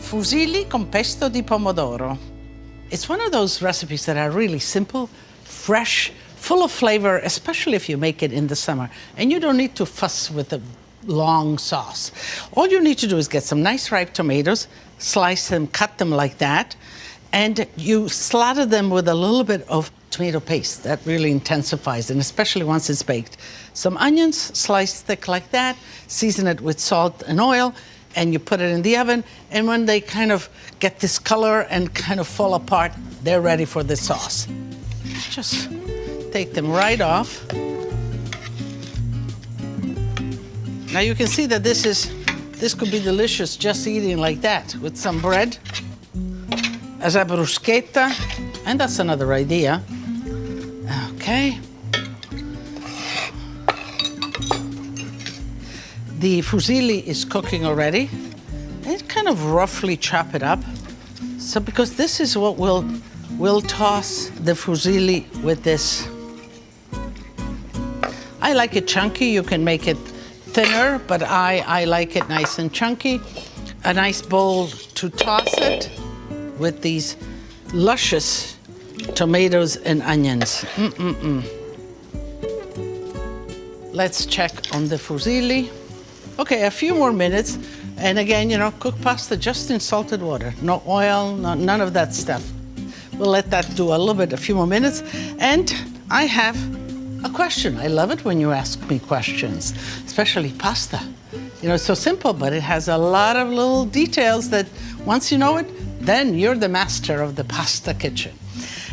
Fusilli con pesto di pomodoro. It's one of those recipes that are really simple, fresh, full of flavor, especially if you make it in the summer. And you don't need to fuss with a long sauce. All you need to do is get some nice ripe tomatoes, slice them, cut them like that, and you slather them with a little bit of tomato paste. That really intensifies, and especially once it's baked. Some onions, sliced thick like that, season it with salt and oil, and you put it in the oven, and when they kind of get this color and kind of fall apart, they're ready for the sauce. Just take them right off. Now you can see that this could be delicious just eating like that with some bread as a bruschetta, and that's another idea. Okay. The fusilli is cooking already. And kind of roughly chop it up. So because this is what we'll toss the fusilli with this. I like it chunky. You can make it thinner, but I like it nice and chunky. A nice bowl to toss it with these luscious tomatoes and onions. Let's check on the fusilli. Okay, a few more minutes. And again, you know, cook pasta just in salted water. No oil, none of that stuff. We'll let that do a few more minutes. And I have a question. I love it when you ask me questions, especially pasta. You know, it's so simple, but it has a lot of little details that once you know it, then you're the master of the pasta kitchen.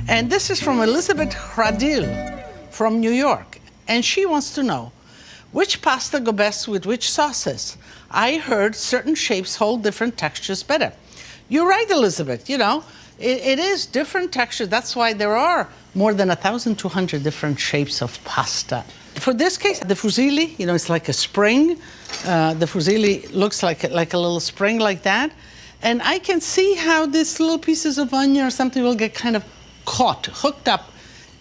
And this is from Elizabeth Hradil from New York. And she wants to know, which pasta go best with which sauces? I heard certain shapes hold different textures better. You're right, Elizabeth. You know, it is different texture. That's why there are more than 1,200 different shapes of pasta. For this case, the fusilli, you know, it's like a spring. The fusilli looks like a little spring like that. And I can see how these little pieces of onion or something will get kind of caught, hooked up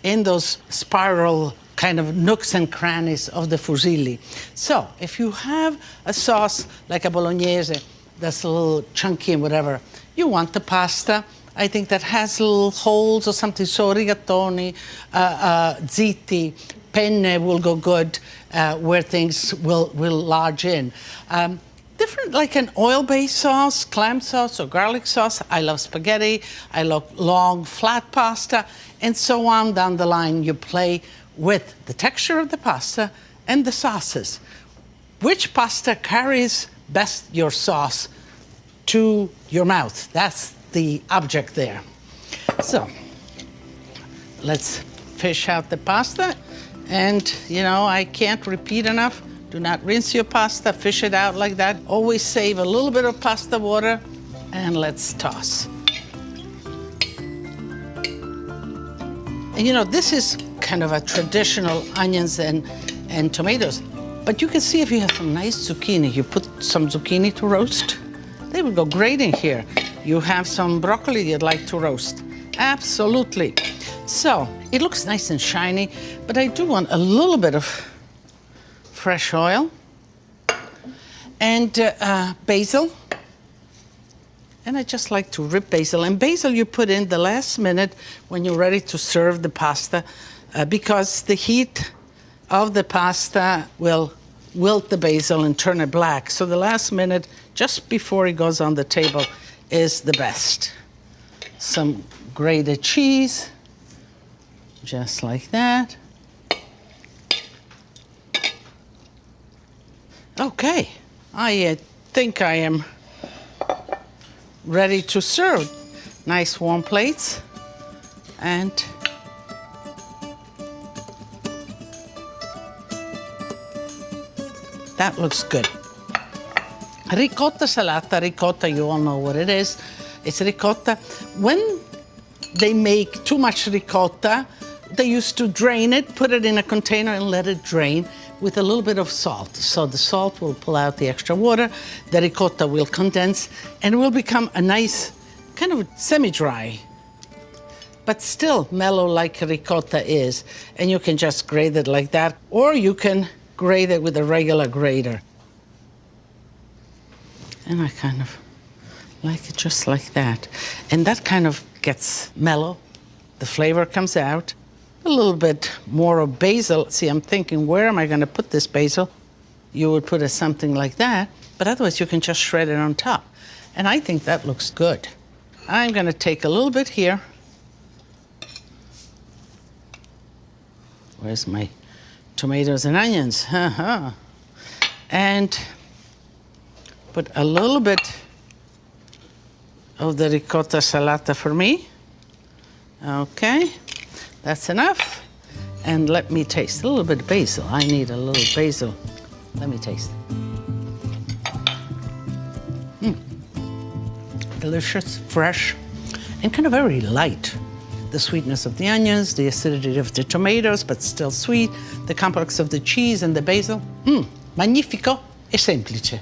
in those spiral kind of nooks and crannies of the fusilli. So if you have a sauce like a bolognese that's a little chunky and whatever, you want the pasta, I think, that has little holes or something, so rigatoni, ziti, penne will go good where things will lodge in. Different, like an oil-based sauce, clam sauce or garlic sauce. I love spaghetti, I love long, flat pasta, and so on down the line. You play with the texture of the pasta and the sauces. Which pasta carries best your sauce to your mouth? That's the object there. So let's fish out the pasta. And, you know, I can't repeat enough. Do not rinse your pasta, fish it out like that. Always save a little bit of pasta water, and let's toss. And you know, this is kind of a traditional onions and tomatoes. But you can see if you have some nice zucchini, you put some zucchini to roast, they would go great in here. You have some broccoli you'd like to roast. Absolutely. So it looks nice and shiny, but I do want a little bit of fresh oil and basil. And I just like to rip basil. And basil you put in the last minute when you're ready to serve the pasta because the heat of the pasta will wilt the basil and turn it black. So the last minute, just before it goes on the table, is the best. Some grated cheese, just like that. Okay, I think I am ready to serve. Nice warm plates, and that looks good. Ricotta salata. Ricotta, you all know what it is. It's ricotta. When they make too much ricotta, they used to drain it, put it in a container and let it drain with a little bit of salt. So the salt will pull out the extra water, the ricotta will condense, and it will become a nice, kind of semi-dry, but still mellow like ricotta is. And you can just grate it like that, or you can grate it with a regular grater. And I kind of just like that. And that kind of gets mellow. The flavor comes out. A little bit more of basil. See, I'm thinking, where am I going to put this basil? You would put it something like that, but otherwise you can just shred it on top. And I think that looks good. I'm going to take a little bit here. Where's my tomatoes and onions? And put a little bit of the ricotta salata for me. Okay, that's enough. And let me taste a little bit of basil. I need a little basil. Let me taste. Delicious, fresh, and kind of very light. The sweetness of the onions, the acidity of the tomatoes, but still sweet, the complex of the cheese and the basil. Magnifico e semplice.